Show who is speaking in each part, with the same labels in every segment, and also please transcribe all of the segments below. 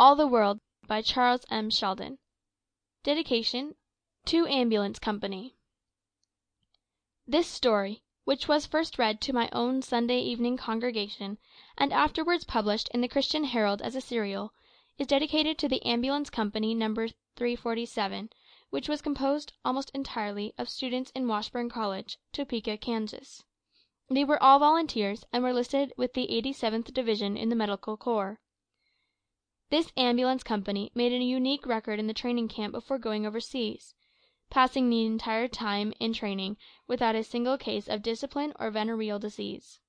Speaker 1: All the World by Charles M. Sheldon. Dedication to Ambulance Company. This story, which was first read to my own Sunday evening congregation, and afterwards published in the Christian Herald as a serial, is dedicated to the Ambulance Company No. 347, which was composed almost entirely of students in Washburn College, Topeka, Kansas. They were all volunteers, and were listed with the 87th Division in the Medical Corps. This ambulance company made a unique record in the training camp before going overseas, passing the entire time in training without a single case of discipline or venereal disease.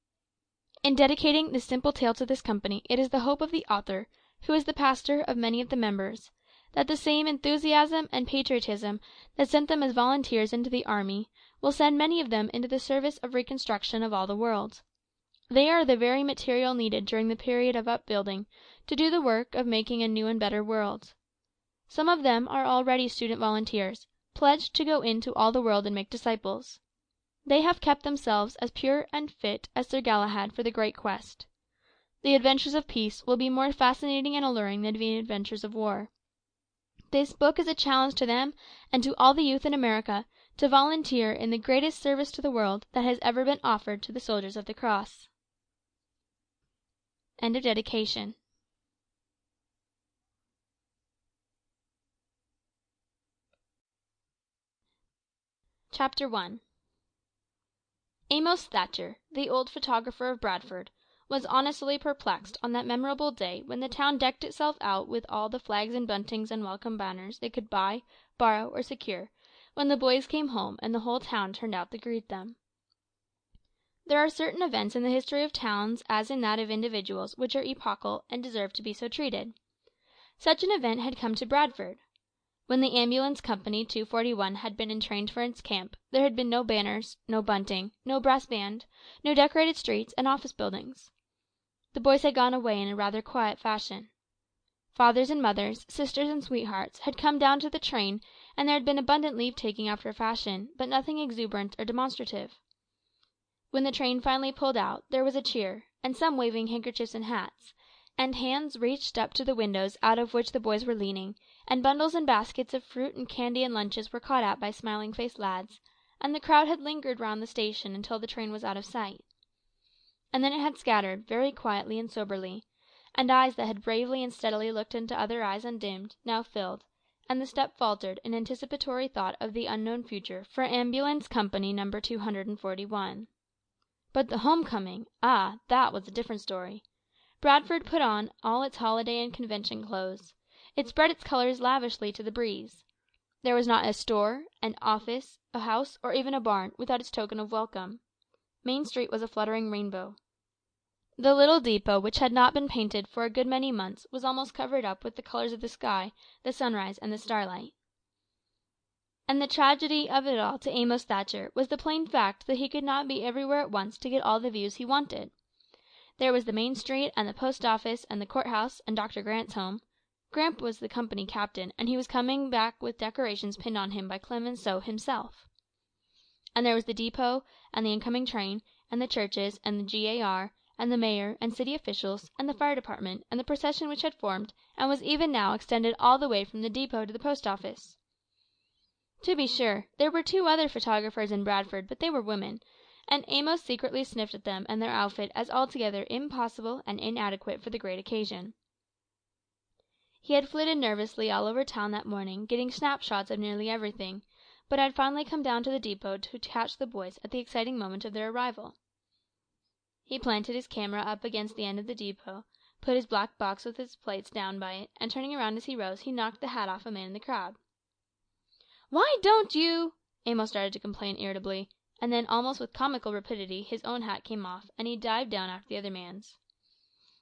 Speaker 1: In dedicating this simple tale to this company, it is the hope of the author, who is the pastor of many of the members, that the same enthusiasm and patriotism that sent them as volunteers into the army will send many of them into the service of reconstruction of all the world. They are the very material needed during the period of upbuilding to do the work of making a new and better world. Some of them are already student volunteers, pledged to go into all the world and make disciples. They have kept themselves as pure and fit as Sir Galahad for the great quest. The adventures of peace will be more fascinating and alluring than the adventures of war. This book is a challenge to them and to all the youth in America to volunteer in the greatest service to the world that has ever been offered to the soldiers of the cross. End of dedication. Chapter 1. Amos Thatcher, the old photographer of Bradford, was honestly perplexed on that memorable day when the town decked itself out with all the flags and buntings and welcome banners they could buy, borrow, or secure, when the boys came home and the whole town turned out to greet them. There are certain events in the history of towns, as in that of individuals, which are epochal and deserve to be so treated. Such an event had come to Bradford. When the ambulance company 241 had been entrained for its camp, there had been no banners, no bunting, no brass band, no decorated streets and office buildings. The boys had gone away in a rather quiet fashion. Fathers and mothers, sisters and sweethearts, had come down to the train, and there had been abundant leave-taking after a fashion, but nothing exuberant or demonstrative. When the train finally pulled out, there was a cheer, and some waving handkerchiefs and hats, and hands reached up to the windows out of which the boys were leaning, and bundles and baskets of fruit and candy and lunches were caught at by smiling-faced lads, and the crowd had lingered round the station until the train was out of sight. And then it had scattered, very quietly and soberly, and eyes that had bravely and steadily looked into other eyes undimmed, now filled, and the step faltered in anticipatory thought of the unknown future for Ambulance Company No. 241. But the homecoming, that was a different story. Bradford put on all its holiday and convention clothes. It spread its colours lavishly to the breeze. There was not a store, an office, a house, or even a barn, without its token of welcome. Main Street was a fluttering rainbow. The little depot, which had not been painted for a good many months, was almost covered up with the colours of the sky, the sunrise, and the starlight. And the tragedy of it all to Amos Thatcher was the plain fact that he could not be everywhere at once to get all the views he wanted. There was the main street, and the post office, and the courthouse, and Dr. Grant's home. Grant was the company captain, and he was coming back with decorations pinned on him by Clemenceau himself. And there was the depot, and the incoming train, and the churches, and the GAR, and the mayor, and city officials, and the fire department, and the procession which had formed, and was even now extended all the way from the depot to the post office. To be sure, there were 2 other photographers in Bradford, but they were women, and Amos secretly sniffed at them and their outfit as altogether impossible and inadequate for the great occasion. He had flitted nervously all over town that morning, getting snapshots of nearly everything, but had finally come down to the depot to catch the boys at the exciting moment of their arrival. He planted his camera up against the end of the depot, put his black box with its plates down by it, and turning around as he rose, he knocked the hat off a man in the crowd. "Why don't you—" Amos started to complain irritably, and then, almost with comical rapidity, his own hat came off, and he dived down after the other man's.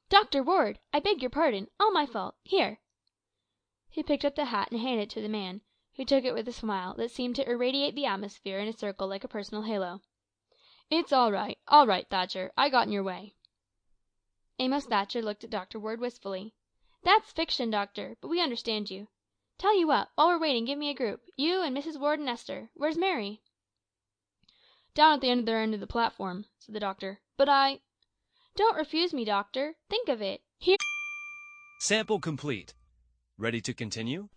Speaker 1: "Dr. Ward, I beg your pardon. All my fault. Here." He picked up the hat and handed it to the man, who took it with a smile that seemed to irradiate the atmosphere in a circle like a personal halo. "It's all right, Thatcher. I got in your way." Amos Thatcher looked at Dr. Ward wistfully. "That's fiction, doctor, but we understand you. Tell you what, while we're waiting, give me a group. You and Mrs. Ward and Esther. Where's Mary?" "Down at the other end of the platform," said the doctor. "But I—" "Don't refuse me, doctor. Think of it. Here—"
Speaker 2: Sample complete. Ready to continue?